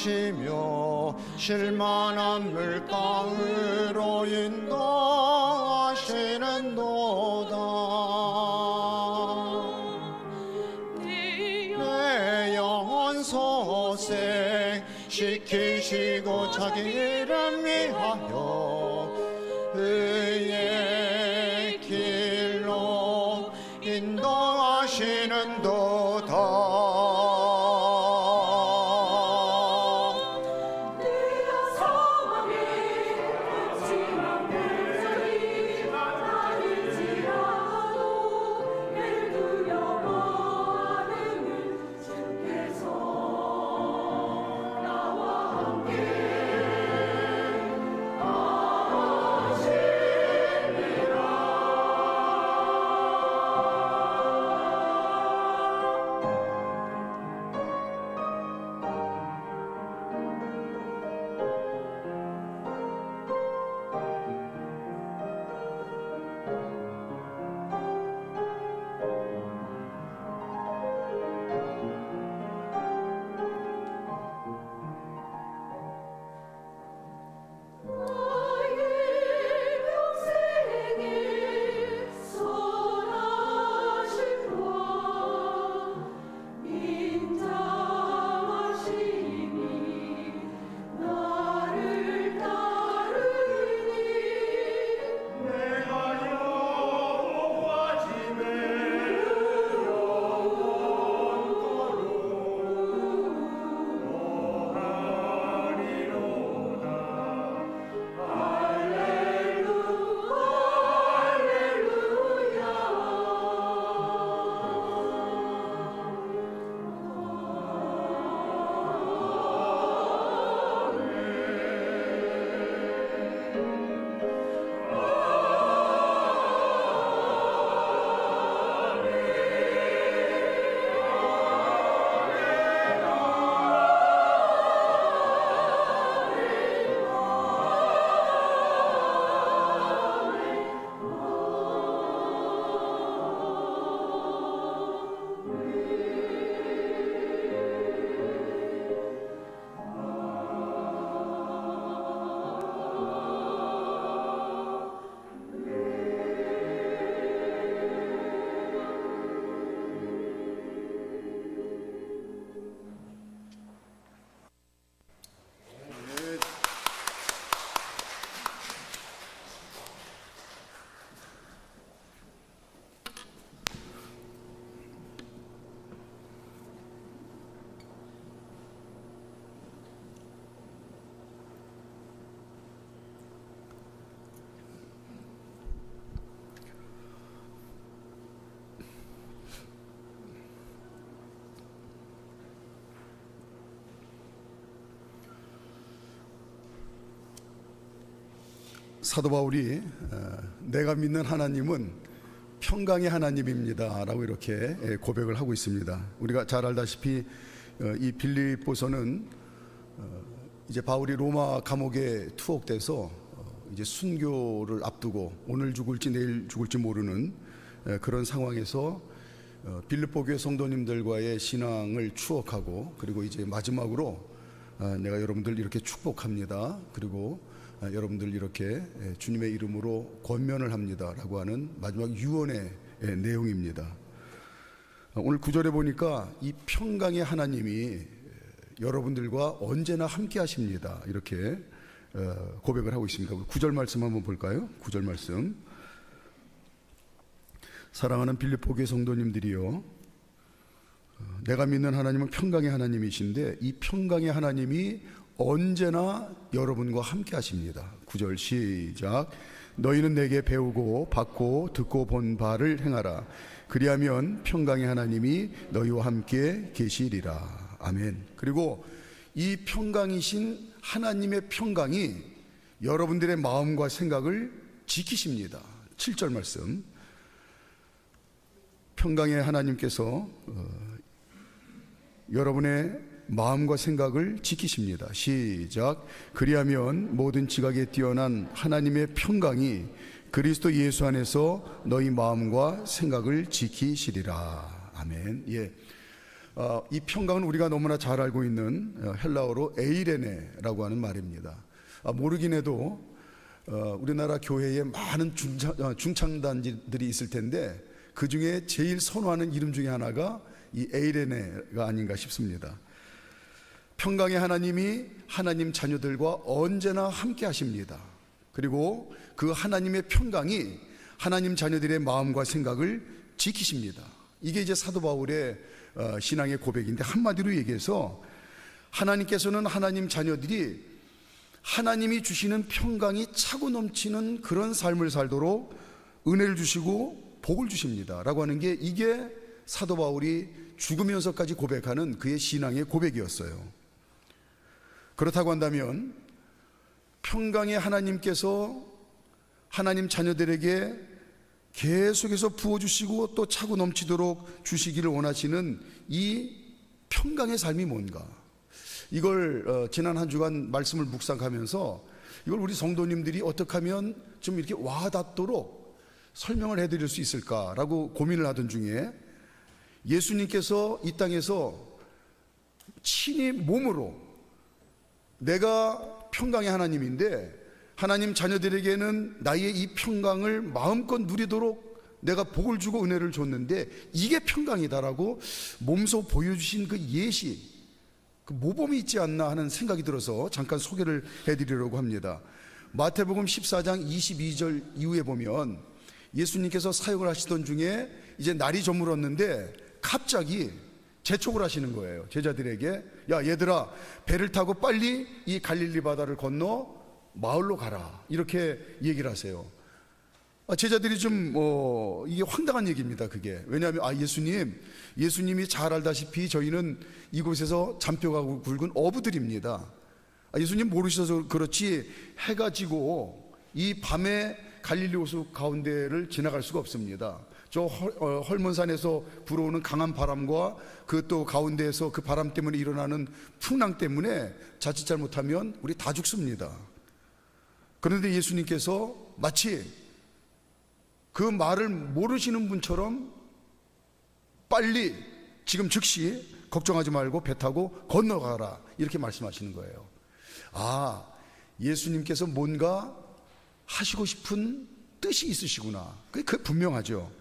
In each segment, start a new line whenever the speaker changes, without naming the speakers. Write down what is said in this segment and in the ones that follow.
인도하시며 쉴만한 물가으로 인도하시는도다. 내 영혼 소생 시키시고 자기 이름 위하여 의의 길로 인도하시는도다.
사도 바울이 내가 믿는 하나님은 평강의 하나님입니다 라고 이렇게 고백을 하고 있습니다. 우리가 잘 알다시피 이 빌립보서는 이제 바울이 로마 감옥에 투옥돼서 이제 순교를 앞두고 오늘 죽을지 내일 죽을지 모르는 그런 상황에서 빌립보 교회 성도님들과의 신앙을 추억하고, 그리고 이제 마지막으로 내가 여러분들 이렇게 축복합니다, 그리고 여러분들 이렇게 주님의 이름으로 권면을 합니다 라고 하는 마지막 유언의 내용입니다. 오늘 9절에 보니까 이 평강의 하나님이 여러분들과 언제나 함께 하십니다 이렇게 고백을 하고 있습니다. 9절 말씀 한번 볼까요? 9절 말씀. 사랑하는 빌립보 교회 성도님들이여, 내가 믿는 하나님은 평강의 하나님이신데 이 평강의 하나님이 언제나 여러분과 함께 하십니다. 9절 시작. 너희는 내게 배우고 받고 듣고 본 바를 행하라. 그리하면 평강의 하나님이 너희와 함께 계시리라. 아멘. 그리고 이 평강이신 하나님의 평강이 여러분들의 마음과 생각을 지키십니다. 7절 말씀. 평강의 하나님께서 여러분의 마음과 생각을 지키십니다. 시작. 그리하면 모든 지각에 뛰어난 하나님의 평강이 그리스도 예수 안에서 너희 마음과 생각을 지키시리라. 아멘. 예. 이 평강은 우리가 너무나 잘 알고 있는 헬라어로 에이레네라고 하는 말입니다. 모르긴 해도 우리나라 교회에 많은 중창단지들이 있을 텐데 그 중에 제일 선호하는 이름 중에 하나가 이 에이레네가 아닌가 싶습니다. 평강의 하나님이 하나님 자녀들과 언제나 함께 하십니다. 그리고 그 하나님의 평강이 하나님 자녀들의 마음과 생각을 지키십니다. 이게 이제 사도 바울의 신앙의 고백인데, 한마디로 얘기해서 하나님께서는 하나님 자녀들이 하나님이 주시는 평강이 차고 넘치는 그런 삶을 살도록 은혜를 주시고 복을 주십니다 라고 하는 게, 이게 사도 바울이 죽으면서까지 고백하는 그의 신앙의 고백이었어요. 그렇다고 한다면 평강의 하나님께서 하나님 자녀들에게 계속해서 부어주시고 또 차고 넘치도록 주시기를 원하시는 이 평강의 삶이 뭔가, 이걸 지난 한 주간 말씀을 묵상하면서 이걸 우리 성도님들이 어떻게 하면 좀 이렇게 와닿도록 설명을 해드릴 수 있을까라고 고민을 하던 중에, 예수님께서 이 땅에서 친히 몸으로 내가 평강의 하나님인데 하나님 자녀들에게는 나의 이 평강을 마음껏 누리도록 내가 복을 주고 은혜를 줬는데 이게 평강이다라고 몸소 보여주신 그 예시, 그 모범이 있지 않나 하는 생각이 들어서 잠깐 소개를 해드리려고 합니다. 마태복음 14장 22절 이후에 보면 예수님께서 사역을 하시던 중에 이제 날이 저물었는데 갑자기 재촉을 하시는 거예요. 제자들에게, 야 얘들아, 배를 타고 빨리 이 갈릴리 바다를 건너 마을로 가라, 이렇게 얘기를 하세요. 제자들이 좀 이게 황당한 얘기입니다. 그게 왜냐하면 예수님이 잘 알다시피 저희는 이곳에서 잔뼈가 굵은 어부들입니다. 예수님 모르셔서 그렇지 해가 지고 이 밤에 갈릴리 호수 가운데를 지나갈 수가 없습니다. 저 헐몬산에서 불어오는 강한 바람과 그 또 가운데에서 그 바람 때문에 일어나는 풍랑 때문에 자칫 잘못하면 우리 다 죽습니다. 그런데 예수님께서 마치 그 말을 모르시는 분처럼 빨리 지금 즉시 걱정하지 말고 배 타고 건너가라, 이렇게 말씀하시는 거예요. 예수님께서 뭔가 하시고 싶은 뜻이 있으시구나, 그게 분명하죠.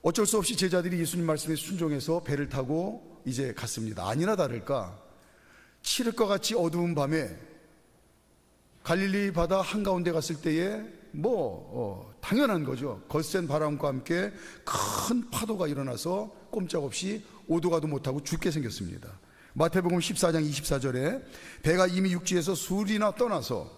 어쩔 수 없이 제자들이 예수님 말씀에 순종해서 배를 타고 이제 갔습니다. 아니나 다를까 칠흑과 같이 어두운 밤에 갈릴리 바다 한가운데 갔을 때에 당연한 거죠. 거센 바람과 함께 큰 파도가 일어나서 꼼짝없이 오도 가도 못하고 죽게 생겼습니다. 마태복음 14장 24절에 배가 이미 육지에서 수리나 떠나서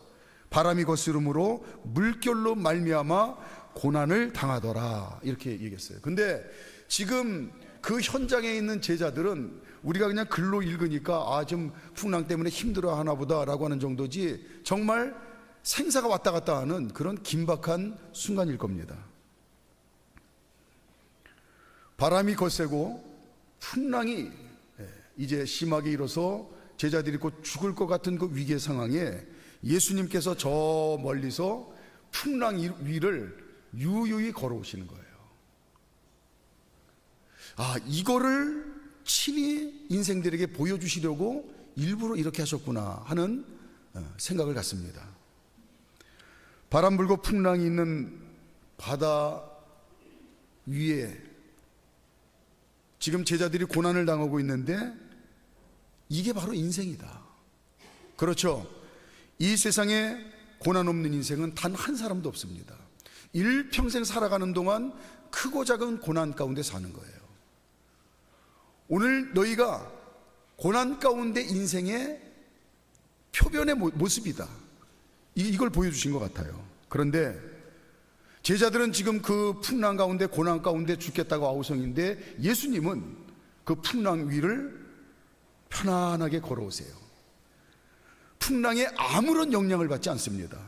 바람이 거스름으로 물결로 말미암아 고난을 당하더라, 이렇게 얘기했어요. 근데 지금 그 현장에 있는 제자들은 우리가 그냥 글로 읽으니까 좀 풍랑 때문에 힘들어 하나 보다 라고 하는 정도지, 정말 생사가 왔다 갔다 하는 그런 긴박한 순간일 겁니다. 바람이 거세고 풍랑이 이제 심하게 일어서 제자들이 곧 죽을 것 같은 그 위기의 상황에 예수님께서 저 멀리서 풍랑 위를 유유히 걸어오시는 거예요. 이거를 친히 인생들에게 보여주시려고 일부러 이렇게 하셨구나 하는 생각을 갖습니다. 바람 불고 풍랑이 있는 바다 위에 지금 제자들이 고난을 당하고 있는데 이게 바로 인생이다. 그렇죠. 이 세상에 고난 없는 인생은 단 한 사람도 없습니다. 일평생 살아가는 동안 크고 작은 고난 가운데 사는 거예요. 오늘 너희가 고난 가운데 인생의 표변의 모습이다, 이걸 보여주신 것 같아요. 그런데 제자들은 지금 그 풍랑 가운데 고난 가운데 죽겠다고 아우성인데 예수님은 그 풍랑 위를 편안하게 걸어오세요. 풍랑에 아무런 영향을 받지 않습니다.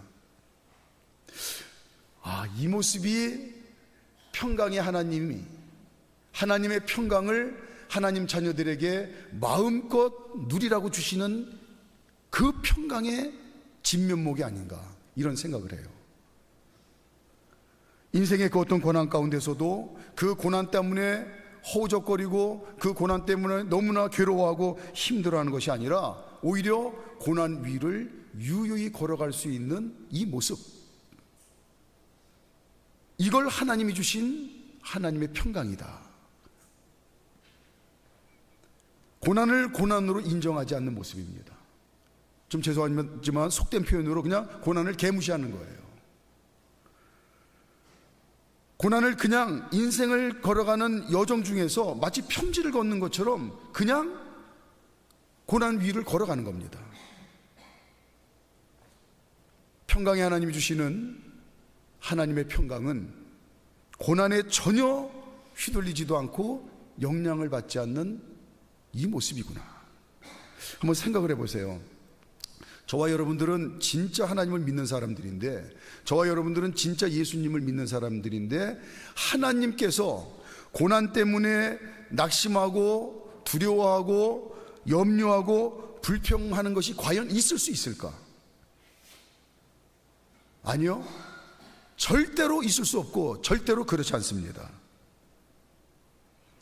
이 모습이 평강의 하나님이 하나님의 평강을 하나님 자녀들에게 마음껏 누리라고 주시는 그 평강의 진면목이 아닌가, 이런 생각을 해요. 인생의 그 어떤 고난 가운데서도 그 고난 때문에 허우적거리고 그 고난 때문에 너무나 괴로워하고 힘들어하는 것이 아니라 오히려 고난 위를 유유히 걸어갈 수 있는 이 모습, 이걸 하나님이 주신 하나님의 평강이다. 고난을 고난으로 인정하지 않는 모습입니다. 좀 죄송하지만 속된 표현으로 그냥 고난을 개무시하는 거예요. 고난을 그냥 인생을 걸어가는 여정 중에서 마치 평지를 걷는 것처럼 그냥 고난 위를 걸어가는 겁니다. 평강의 하나님이 주시는 하나님의 평강은 고난에 전혀 휘둘리지도 않고 영향을 받지 않는 이 모습이구나. 한번 생각을 해보세요. 저와 여러분들은 진짜 하나님을 믿는 사람들인데, 저와 여러분들은 진짜 예수님을 믿는 사람들인데, 하나님께서 고난 때문에 낙심하고 두려워하고 염려하고 불평하는 것이 과연 있을 수 있을까? 아니요, 절대로 있을 수 없고 절대로 그렇지 않습니다.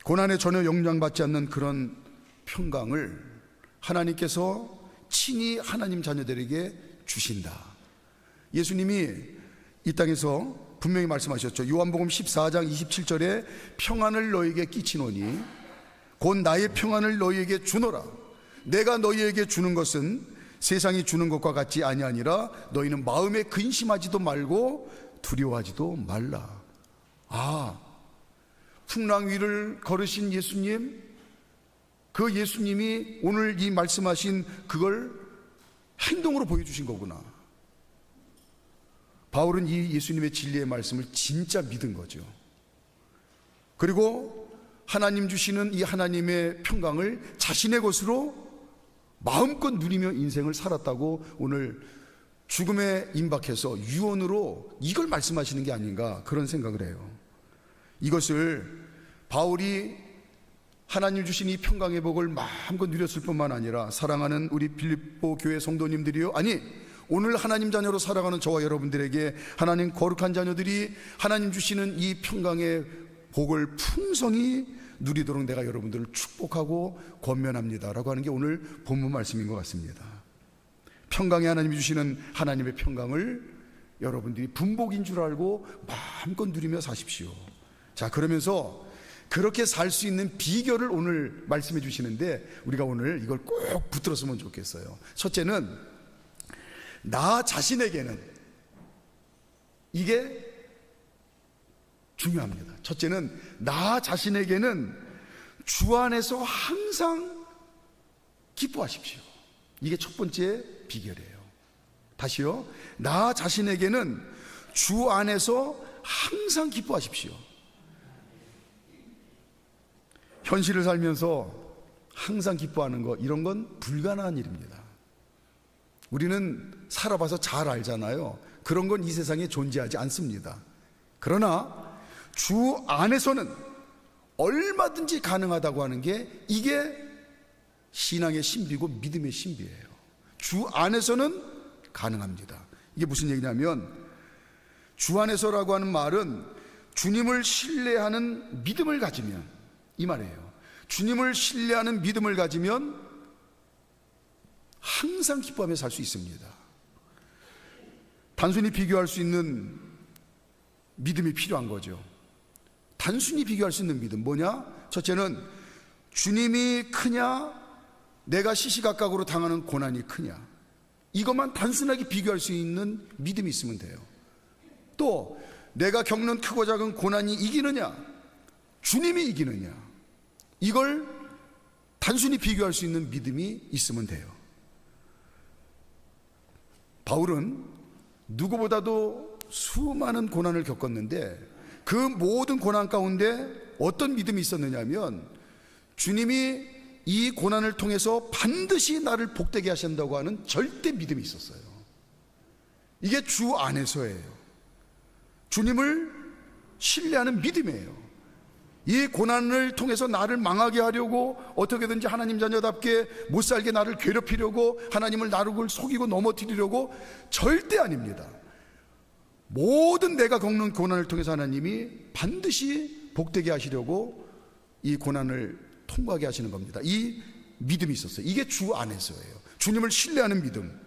고난에 전혀 영향받지 않는 그런 평강을 하나님께서 친히 하나님 자녀들에게 주신다. 예수님이 이 땅에서 분명히 말씀하셨죠. 요한복음 14장 27절에 평안을 너희에게 끼치노니 곧 나의 평안을 너희에게 주노라. 내가 너희에게 주는 것은 세상이 주는 것과 같지 아니하니라. 너희는 마음에 근심하지도 말고 두려워하지도 말라. 아, 풍랑 위를 걸으신 예수님, 그 예수님이 오늘 이 말씀하신 그걸 행동으로 보여주신 거구나. 바울은 이 예수님의 진리의 말씀을 진짜 믿은 거죠. 그리고 하나님 주시는 이 하나님의 평강을 자신의 것으로 마음껏 누리며 인생을 살았다고 오늘 죽음에 임박해서 유언으로 이걸 말씀하시는 게 아닌가, 그런 생각을 해요. 이것을 바울이 하나님 주신 이 평강의 복을 마음껏 누렸을 뿐만 아니라 사랑하는 우리 빌립보 교회 성도님들이요, 아니 오늘 하나님 자녀로 살아가는 저와 여러분들에게 하나님 거룩한 자녀들이 하나님 주시는 이 평강의 복을 풍성히 누리도록 내가 여러분들을 축복하고 권면합니다 라고 하는 게 오늘 본문 말씀인 것 같습니다. 평강의 하나님이 주시는 하나님의 평강을 여러분들이 분복인 줄 알고 마음껏 누리며 사십시오. 자, 그러면서 그렇게 살 수 있는 비결을 오늘 말씀해 주시는데 우리가 오늘 이걸 꼭 붙들었으면 좋겠어요. 첫째는 나 자신에게는, 이게 중요합니다. 첫째는 나 자신에게는 주 안에서 항상 기뻐하십시오. 이게 첫 번째 비결이에요. 다시요. 나 자신에게는 주 안에서 항상 기뻐하십시오. 현실을 살면서 항상 기뻐하는 것, 이런 건 불가능한 일입니다. 우리는 살아봐서 잘 알잖아요. 그런 건 이 세상에 존재하지 않습니다. 그러나 주 안에서는 얼마든지 가능하다고 하는 게, 이게 신앙의 신비고 믿음의 신비예요. 주 안에서는 가능합니다. 이게 무슨 얘기냐면, 주 안에서라고 하는 말은 주님을 신뢰하는 믿음을 가지면, 이 말이에요. 주님을 신뢰하는 믿음을 가지면 항상 기뻐하며 살 수 있습니다. 단순히 비교할 수 있는 믿음이 필요한 거죠. 단순히 비교할 수 있는 믿음, 뭐냐? 첫째는 주님이 크냐, 내가 시시각각으로 당하는 고난이 크냐, 이것만 단순하게 비교할 수 있는 믿음이 있으면 돼요. 또 내가 겪는 크고 작은 고난이 이기느냐, 주님이 이기느냐, 이걸 단순히 비교할 수 있는 믿음이 있으면 돼요. 바울은 누구보다도 수많은 고난을 겪었는데 그 모든 고난 가운데 어떤 믿음이 있었느냐면, 주님이 이 고난을 통해서 반드시 나를 복되게 하신다고 하는 절대 믿음이 있었어요. 이게 주 안에서예요. 주님을 신뢰하는 믿음이에요. 이 고난을 통해서 나를 망하게 하려고 어떻게든지 하나님 자녀답게 못살게 나를 괴롭히려고, 하나님을 나를 속이고 넘어뜨리려고, 절대 아닙니다. 모든 내가 겪는 고난을 통해서 하나님이 반드시 복되게 하시려고 이 고난을 통과하게 하시는 겁니다. 이 믿음이 있었어요. 이게 주 안에서예요. 주님을 신뢰하는 믿음.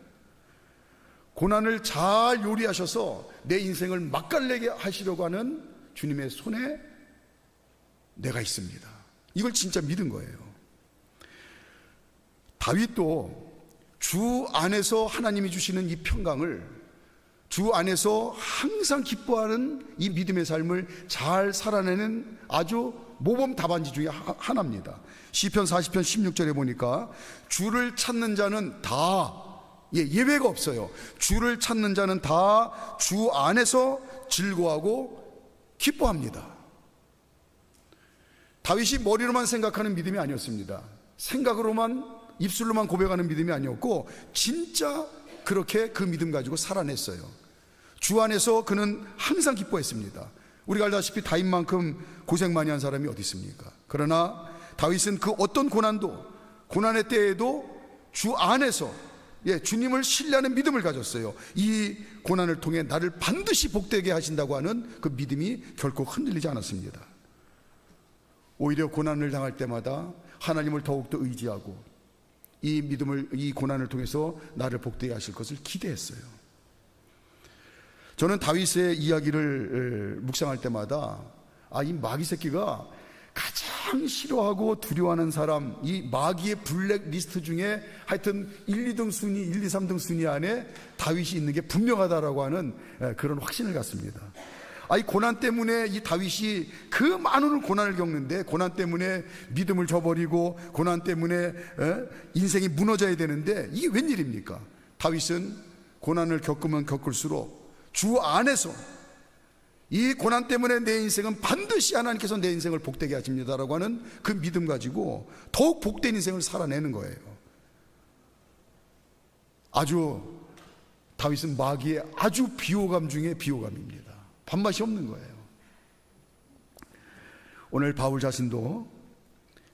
고난을 잘 요리하셔서 내 인생을 맛깔내게 하시려고 하는 주님의 손에 내가 있습니다. 이걸 진짜 믿은 거예요. 다윗도 주 안에서 하나님이 주시는 이 평강을, 주 안에서 항상 기뻐하는 이 믿음의 삶을 잘 살아내는 아주 모범 답안지 중에 하나입니다. 시편 40편 16절에 보니까 주를 찾는 자는 다, 예외가 없어요. 주를 찾는 자는 다 주 안에서 즐거워하고 기뻐합니다. 다윗이 머리로만 생각하는 믿음이 아니었습니다. 생각으로만, 입술로만 고백하는 믿음이 아니었고 진짜 그렇게 그 믿음 가지고 살아냈어요. 주 안에서 그는 항상 기뻐했습니다. 우리가 알다시피 다윗만큼 고생 많이 한 사람이 어디 있습니까? 그러나 다윗은 그 어떤 고난의 때에도 주 안에서 주님을 신뢰하는 믿음을 가졌어요. 이 고난을 통해 나를 반드시 복되게 하신다고 하는 그 믿음이 결코 흔들리지 않았습니다. 오히려 고난을 당할 때마다 하나님을 더욱더 의지하고 이 믿음을, 이 고난을 통해서 나를 복되게 하실 것을 기대했어요. 저는 다윗의 이야기를 묵상할 때마다 이 마귀 새끼가 가장 싫어하고 두려워하는 사람, 이 마귀의 블랙리스트 중에 하여튼 1, 2등 순위, 1, 2, 3등 순위 안에 다윗이 있는 게 분명하다라고 하는 그런 확신을 갖습니다. 이 고난 때문에 이 다윗이 그 많은 고난을 겪는데, 고난 때문에 믿음을 저버리고 고난 때문에 인생이 무너져야 되는데 이게 웬일입니까? 다윗은 고난을 겪으면 겪을수록 주 안에서 이 고난 때문에 내 인생은 반드시 하나님께서 내 인생을 복되게 하십니다라고 하는 그 믿음 가지고 더욱 복된 인생을 살아내는 거예요. 다윗은 마귀의 아주 비호감 중에 비호감입니다. 밥맛이 없는 거예요. 오늘 바울 자신도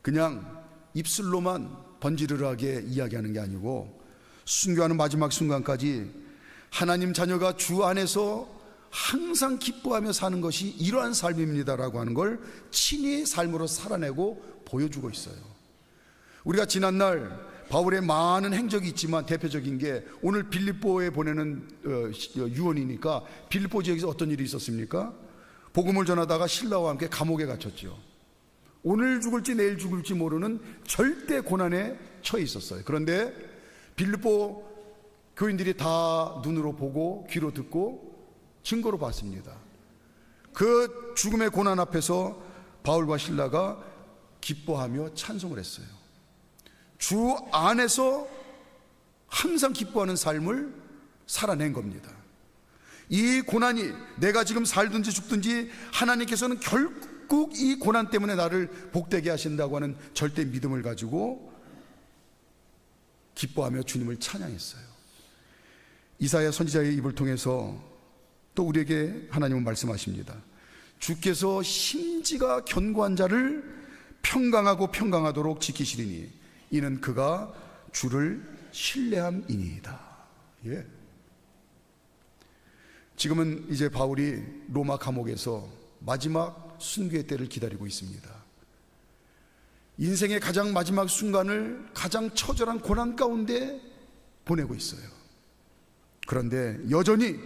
그냥 입술로만 번지르르하게 이야기하는 게 아니고 순교하는 마지막 순간까지 하나님 자녀가 주 안에서 항상 기뻐하며 사는 것이 이러한 삶입니다라고 하는 걸 친히 삶으로 살아내고 보여주고 있어요. 우리가 지난날 바울의 많은 행적이 있지만 대표적인 게 오늘 빌립보에 보내는 유언이니까 빌립보 지역에서 어떤 일이 있었습니까? 복음을 전하다가 신라와 함께 감옥에 갇혔죠. 오늘 죽을지 내일 죽을지 모르는 절대 고난에 처해 있었어요. 그런데 빌립보 교인들이 다 눈으로 보고 귀로 듣고 증거로 봤습니다. 그 죽음의 고난 앞에서 바울과 실라가 기뻐하며 찬송을 했어요. 주 안에서 항상 기뻐하는 삶을 살아낸 겁니다. 이 고난이 내가 지금 살든지 죽든지 하나님께서는 결국 이 고난 때문에 나를 복되게 하신다고 하는 절대 믿음을 가지고 기뻐하며 주님을 찬양했어요. 이사야 선지자의 입을 통해서 또 우리에게 하나님은 말씀하십니다. 주께서 심지가 견고한 자를 평강하고 평강하도록 지키시리니 이는 그가 주를 신뢰함이니이다. 지금은 이제 바울이 로마 감옥에서 마지막 순교의 때를 기다리고 있습니다. 인생의 가장 마지막 순간을 가장 처절한 고난 가운데 보내고 있어요. 그런데 여전히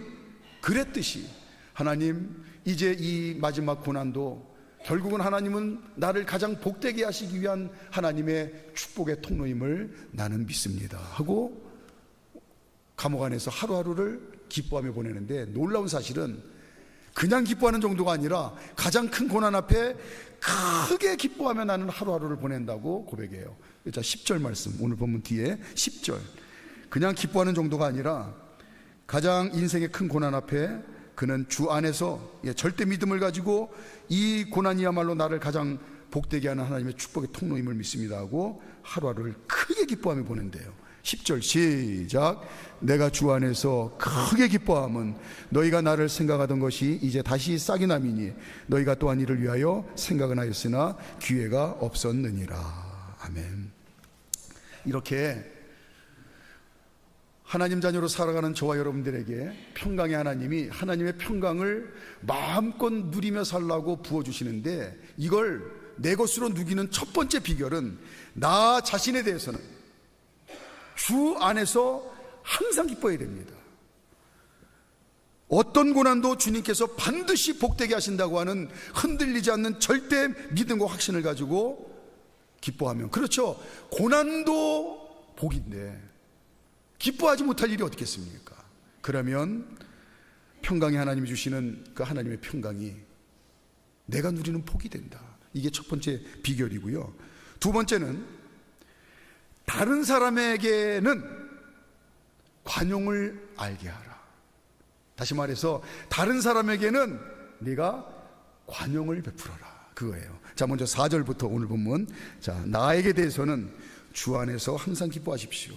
그랬듯이 하나님, 이제 이 마지막 고난도 결국은 하나님은 나를 가장 복되게 하시기 위한 하나님의 축복의 통로임을 나는 믿습니다 하고 감옥 안에서 하루하루를 기뻐하며 보내는데, 놀라운 사실은 그냥 기뻐하는 정도가 아니라 가장 큰 고난 앞에 크게 기뻐하며 나는 하루하루를 보낸다고 고백해요. 자, 10절 말씀, 오늘 본문 뒤에 10절. 그냥 기뻐하는 정도가 아니라 가장 인생의 큰 고난 앞에 그는 주 안에서 절대 믿음을 가지고 이 고난이야말로 나를 가장 복되게 하는 하나님의 축복의 통로임을 믿습니다 하고 하루하루를 크게 기뻐하며 보낸대요. 10절 시작. 내가 주 안에서 크게 기뻐함은 너희가 나를 생각하던 것이 이제 다시 싹이 남이니 너희가 또한 이를 위하여 생각은 하였으나 기회가 없었느니라. 아멘. 이렇게 하나님 자녀로 살아가는 저와 여러분들에게 평강의 하나님이 하나님의 평강을 마음껏 누리며 살라고 부어주시는데, 이걸 내 것으로 누기는 첫 번째 비결은 나 자신에 대해서는 주 안에서 항상 기뻐해야 됩니다. 어떤 고난도 주님께서 반드시 복되게 하신다고 하는 흔들리지 않는 절대 믿음과 확신을 가지고 기뻐하면, 그렇죠, 고난도 복인데 기뻐하지 못할 일이 어떻겠습니까? 그러면 평강의 하나님이 주시는 그 하나님의 평강이 내가 누리는 복이 된다. 이게 첫 번째 비결이고요. 두 번째는 다른 사람에게는 관용을 알게 하라. 다시 말해서 다른 사람에게는 네가 관용을 베풀어라, 그거예요. 자, 먼저 4절부터 오늘 본문. 자, 나에게 대해서는 주 안에서 항상 기뻐하십시오.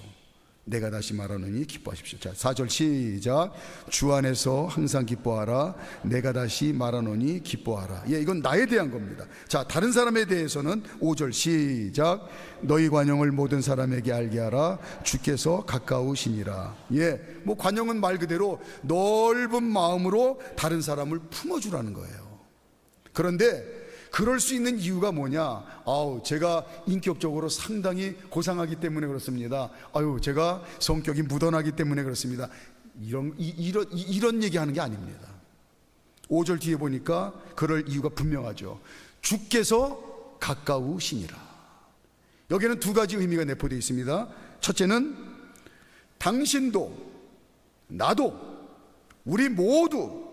내가 다시 말하노니 기뻐하십시오. 자, 4절 시작. 주 안에서 항상 기뻐하라. 내가 다시 말하노니 기뻐하라. 예, 이건 나에 대한 겁니다. 자, 다른 사람에 대해서는 5절 시작. 너희 관용을 모든 사람에게 알게 하라. 주께서 가까우시니라. 예, 뭐 관용은 말 그대로 넓은 마음으로 다른 사람을 품어주라는 거예요. 그런데 그럴 수 있는 이유가 뭐냐? 제가 인격적으로 상당히 고상하기 때문에 그렇습니다. 제가 성격이 무던하기 때문에 그렇습니다. 이런 얘기하는 게 아닙니다. 5절 뒤에 보니까 그럴 이유가 분명하죠. 주께서 가까우시니라. 여기는 두 가지 의미가 내포되어 있습니다. 첫째는 당신도 나도 우리 모두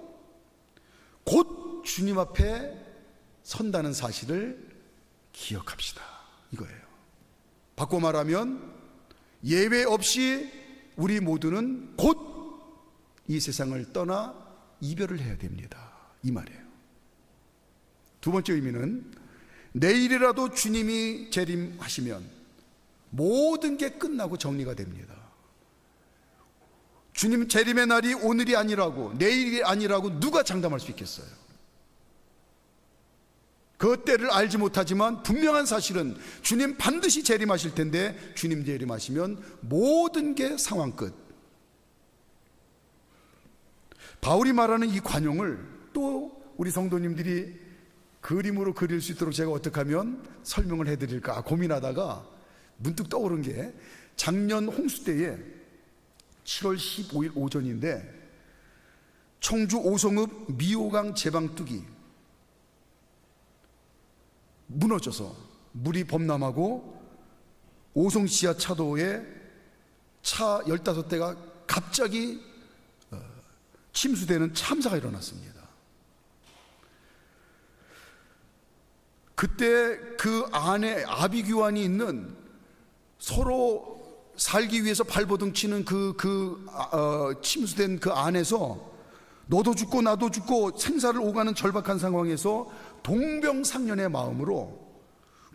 곧 주님 앞에 선다는 사실을 기억합시다, 이거예요. 바꿔 말하면 예외 없이 우리 모두는 곧 이 세상을 떠나 이별을 해야 됩니다, 이 말이에요. 두 번째 의미는 내일이라도 주님이 재림하시면 모든 게 끝나고 정리가 됩니다. 주님 재림의 날이 오늘이 아니라고, 내일이 아니라고 누가 장담할 수 있겠어요? 그 때를 알지 못하지만 분명한 사실은 주님 반드시 재림하실 텐데, 주님 재림하시면 모든 게 상황 끝. 바울이 말하는 이 관용을 또 우리 성도님들이 그림으로 그릴 수 있도록 제가 어떻게 하면 설명을 해드릴까 고민하다가 문득 떠오른 게, 작년 홍수 때에 7월 15일 오전인데 청주 오송읍 미호강 제방뚝이 무너져서 물이 범람하고 오송 지하 차도에 차 15대가 갑자기 침수되는 참사가 일어났습니다. 그때 그 안에 아비규환이 있는, 서로 살기 위해서 발버둥 치는 침수된 그 안에서 너도 죽고 나도 죽고 생사를 오가는 절박한 상황에서 동병상련의 마음으로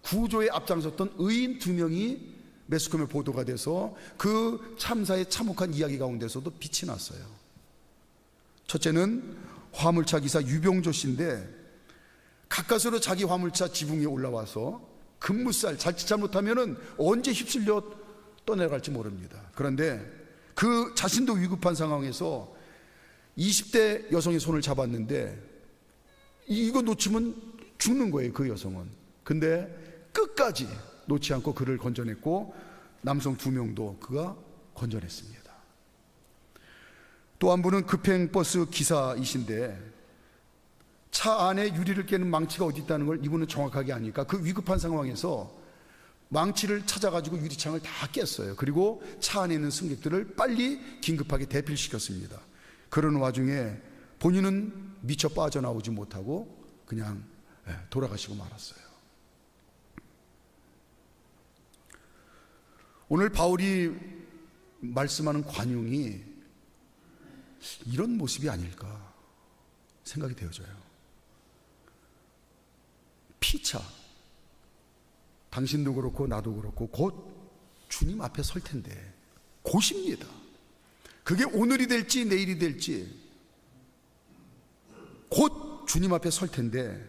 구조에 앞장섰던 의인 2명이 매스컴에 보도가 돼서 그 참사의 참혹한 이야기 가운데서도 빛이 났어요. 첫째는 화물차 기사 유병조 씨인데, 가까스로 자기 화물차 지붕 위에 올라와서 급무살, 자칫 잘못하면 언제 휩쓸려 떠내려갈지 모릅니다. 그런데 그 자신도 위급한 상황에서 20대 여성의 손을 잡았는데, 이거 놓치면 죽는 거예요, 그 여성은. 근데 끝까지 놓지 않고 그를 건져냈고, 남성 2명도 그가 건져냈습니다. 또 한 분은 급행버스 기사이신데, 차 안에 유리를 깨는 망치가 어디 있다는 걸 이분은 정확하게 아니까 그 위급한 상황에서 망치를 찾아가지고 유리창을 다 깼어요. 그리고 차 안에 있는 승객들을 빨리 긴급하게 대피시켰습니다. 그런 와중에 본인은 미처 빠져나오지 못하고 그냥 돌아가시고 말았어요. 오늘 바울이 말씀하는 관용이 이런 모습이 아닐까 생각이 되어져요. 피차, 당신도 그렇고 나도 그렇고 곧 주님 앞에 설 텐데, 곧입니다. 그게 오늘이 될지 내일이 될지 곧 주님 앞에 설 텐데,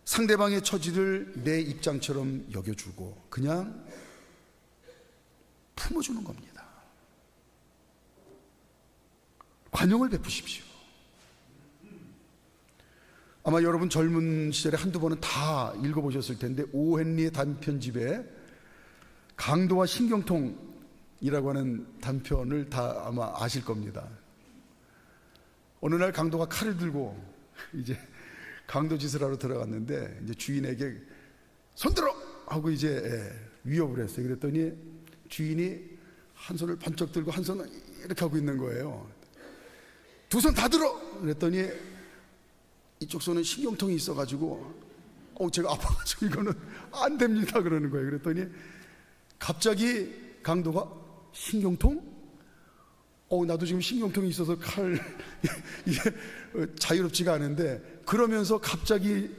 상대방의 처지를 내 입장처럼 여겨주고 그냥 품어주는 겁니다. 관용을 베푸십시오. 아마 여러분 젊은 시절에 한두 번은 다 읽어보셨을 텐데, 오 헨리의 단편집에 강도와 신경통이라고 하는 단편을 다 아마 아실 겁니다. 어느 날 강도가 칼을 들고 이제 강도짓을 하러 들어갔는데, 이제 주인에게 손들어! 하고 이제 위협을 했어요. 그랬더니 주인이 한 손을 번쩍 들고 한 손을 이렇게 하고 있는 거예요. 두 손 다 들어! 그랬더니 이쪽 손은 신경통이 있어가지고 제가 아파가지고 이거는 안 됩니다 그러는 거예요. 그랬더니 갑자기 강도가 신경통? 나도 지금 신경통이 있어서 칼 이게 자유롭지가 않은데, 그러면서 갑자기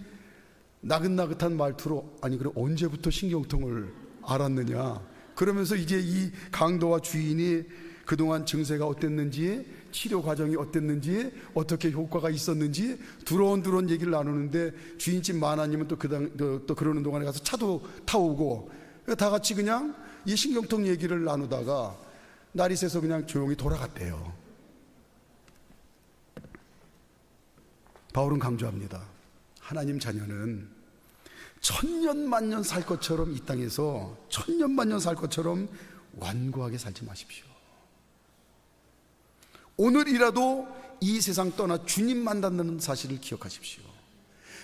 나긋나긋한 말투로, 아니 그럼 언제부터 신경통을 알았느냐, 그러면서 이제 이 강도와 주인이 그동안 증세가 어땠는지, 치료 과정이 어땠는지, 어떻게 효과가 있었는지 두런두런 얘기를 나누는데, 주인집 마나님은 또 그러는 동안에 가서 차도 타오고 다 같이 그냥 이 신경통 얘기를 나누다가 날이 새서 그냥 조용히 돌아갔대요. 바울은 강조합니다. 하나님 자녀는 천년만년 살 것처럼, 이 땅에서 천년만년 살 것처럼 완고하게 살지 마십시오. 오늘이라도 이 세상 떠나 주님 만난다는 사실을 기억하십시오.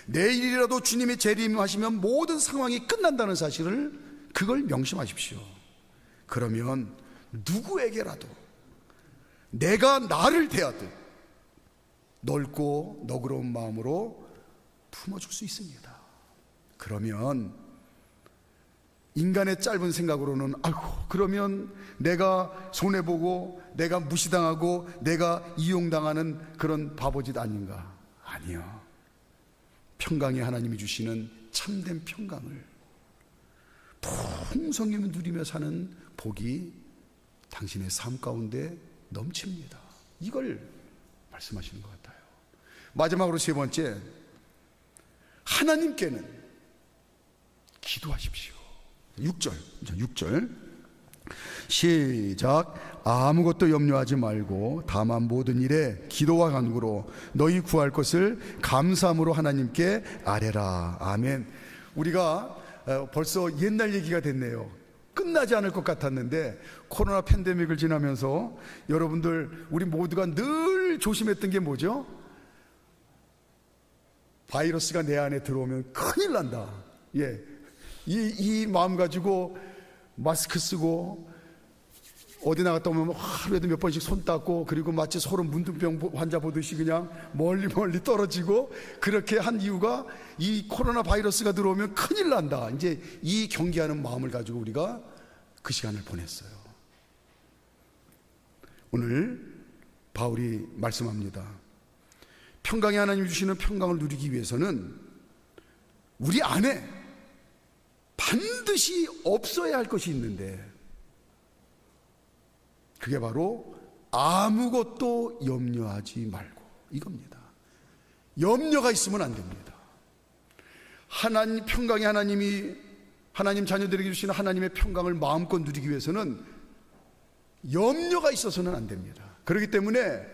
내일이라도 주님이 재림하시면 모든 상황이 끝난다는 사실을, 그걸 명심하십시오. 그러면 누구에게라도 내가 나를 대하듯 넓고 너그러운 마음으로 품어줄 수 있습니다. 그러면 인간의 짧은 생각으로는 그러면 내가 손해보고 내가 무시당하고 내가 이용당하는 그런 바보짓 아닌가? 아니요. 평강의 하나님이 주시는 참된 평강을 풍성히 누리며 사는 복이 당신의 삶 가운데 넘칩니다. 이걸 말씀하시는 것 같아요. 마지막으로 세 번째, 하나님께는 기도하십시오. 6절 시작. 아무것도 염려하지 말고 다만 모든 일에 기도와 간구로 너희 구할 것을 감사함으로 하나님께 아뢰라. 아멘. 우리가 벌써 옛날 얘기가 됐네요. 끝나지 않을 것 같았는데 코로나 팬데믹을 지나면서 여러분들, 우리 모두가 늘 조심했던 게 뭐죠? 바이러스가 내 안에 들어오면 큰일 난다. 이 마음 가지고 마스크 쓰고 어디 나갔다 오면 하루에도 몇 번씩 손 닦고, 그리고 마치 서로 문둥병 환자 보듯이 그냥 멀리 떨어지고, 그렇게 한 이유가 이 코로나 바이러스가 들어오면 큰일 난다, 이제 이 경계하는 마음을 가지고 우리가 그 시간을 보냈어요. 오늘 바울이 말씀합니다. 평강의 하나님 주시는 평강을 누리기 위해서는 우리 안에 반드시 없어야 할 것이 있는데, 그게 바로 아무것도 염려하지 말고, 이겁니다. 염려가 있으면 안 됩니다. 하나님, 평강의 하나님이, 하나님 자녀들에게 주시는 하나님의 평강을 마음껏 누리기 위해서는 염려가 있어서는 안 됩니다. 그렇기 때문에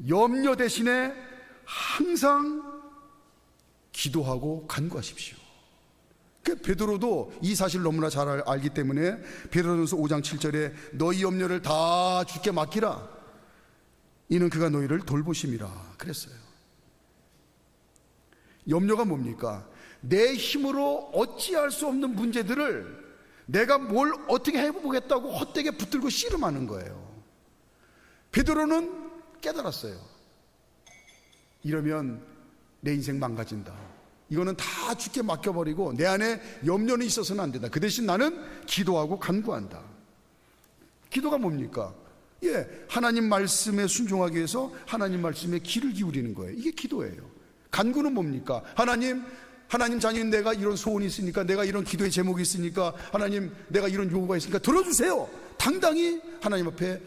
염려 대신에 항상 기도하고 간구하십시오. 베드로도 이 사실을 너무나 잘 알기 때문에 베드로전서 5장 7절에 너희 염려를 다 주께 맡기라, 이는 그가 너희를 돌보심이라 그랬어요. 염려가 뭡니까? 내 힘으로 어찌할 수 없는 문제들을 내가 뭘 어떻게 해보겠다고 헛되게 붙들고 씨름하는 거예요. 베드로는 깨달았어요. 이러면 내 인생 망가진다. 이거는 다 주께 맡겨버리고 내 안에 염려는 있어서는 안 된다. 그 대신 나는 기도하고 간구한다. 기도가 뭡니까? 하나님 말씀에 순종하기 위해서 하나님 말씀에 귀를 기울이는 거예요. 이게 기도예요. 간구는 뭡니까? 하나님 자녀인 내가 이런 소원이 있으니까, 내가 이런 기도의 제목이 있으니까, 하나님 내가 이런 요구가 있으니까 들어주세요. 당당히 하나님 앞에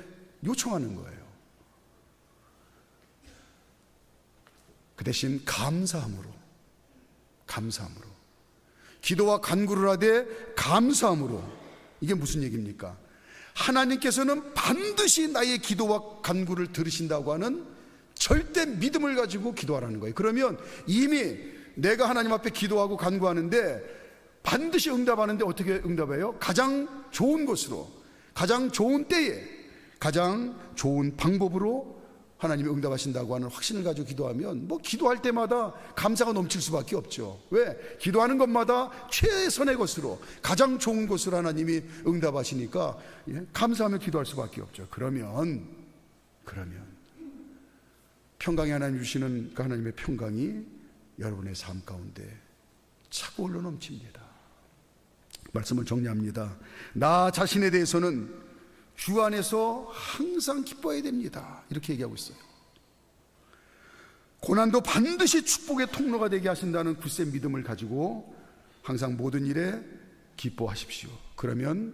요청하는 거예요. 그 대신 감사함으로 기도와 간구를 하되 감사함으로. 이게 무슨 얘기입니까? 하나님께서는 반드시 나의 기도와 간구를 들으신다고 하는 절대 믿음을 가지고 기도하라는 거예요. 그러면 이미 내가 하나님 앞에 기도하고 간구하는데 반드시 응답하는데 어떻게 응답해요? 가장 좋은 곳으로, 가장 좋은 때에, 가장 좋은 방법으로 하나님이 응답하신다고 하는 확신을 가지고 기도하면 뭐 기도할 때마다 감사가 넘칠 수밖에 없죠. 왜? 기도하는 것마다 최선의 것으로, 가장 좋은 것으로 하나님이 응답하시니까 감사하며 기도할 수밖에 없죠. 그러면 평강이 하나님 주시는 그 하나님의 평강이 여러분의 삶 가운데 차고 흘러 넘칩니다. 말씀을 정리합니다. 나 자신에 대해서는 주 안에서 항상 기뻐해야 됩니다. 이렇게 얘기하고 있어요. 고난도 반드시 축복의 통로가 되게 하신다는 굳센 믿음을 가지고 항상 모든 일에 기뻐하십시오. 그러면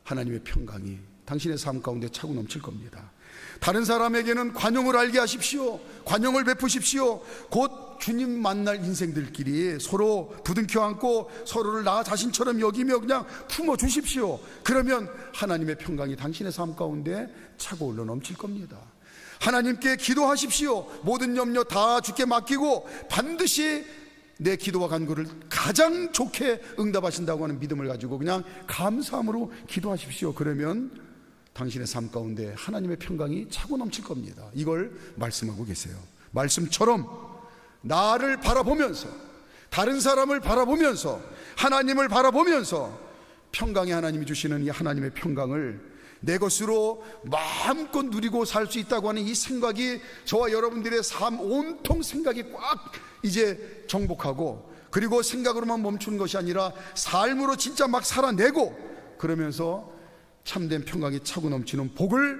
하나님의 평강이 당신의 삶 가운데 차고 넘칠 겁니다. 다른 사람에게는 관용을 알게 하십시오. 관용을 베푸십시오. 곧 주님 만날 인생들끼리 서로 부둥켜 안고 서로를 나 자신처럼 여기며 그냥 품어주십시오. 그러면 하나님의 평강이 당신의 삶 가운데 차고 흘러 넘칠 겁니다. 하나님께 기도하십시오. 모든 염려 다 주께 맡기고 반드시 내 기도와 간구를 가장 좋게 응답하신다고 하는 믿음을 가지고 그냥 감사함으로 기도하십시오. 그러면 당신의 삶 가운데 하나님의 평강이 차고 넘칠 겁니다. 이걸 말씀하고 계세요. 말씀처럼 나를 바라보면서, 다른 사람을 바라보면서, 하나님을 바라보면서 평강의 하나님이 주시는 이 하나님의 평강을 내 것으로 마음껏 누리고 살 수 있다고 하는 이 생각이 저와 여러분들의 삶 온통 생각이 꽉 이제 정복하고, 그리고 생각으로만 멈추는 것이 아니라 삶으로 진짜 막 살아내고, 그러면서 참된 평강이 차고 넘치는 복을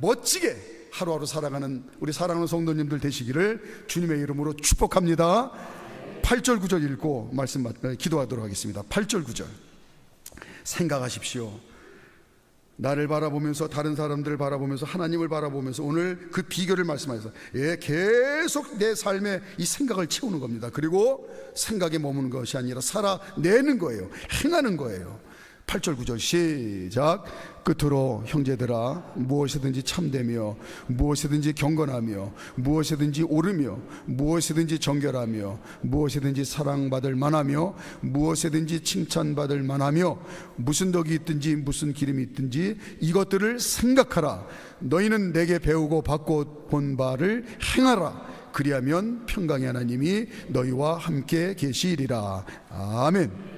멋지게 하루하루 살아가는 우리 사랑하는 성도님들 되시기를 주님의 이름으로 축복합니다. 8절 9절 읽고 말씀 기도하도록 하겠습니다. 8절 9절 생각하십시오. 나를 바라보면서, 다른 사람들을 바라보면서, 하나님을 바라보면서 오늘 그 비결을 말씀하셔서 계속 내 삶에 이 생각을 채우는 겁니다. 그리고 생각에 머무는 것이 아니라 살아내는 거예요. 행하는 거예요. 8절 9절 시작. 끝으로 형제들아, 무엇이든지 참되며 무엇이든지 경건하며 무엇이든지 옳으며 무엇이든지 정결하며 무엇이든지 사랑받을 만하며 무엇이든지 칭찬받을 만하며 무슨 덕이 있든지 무슨 기름이 있든지 이것들을 생각하라. 너희는 내게 배우고 받고 본 바를 행하라. 그리하면 평강의 하나님이 너희와 함께 계시리라. 아멘.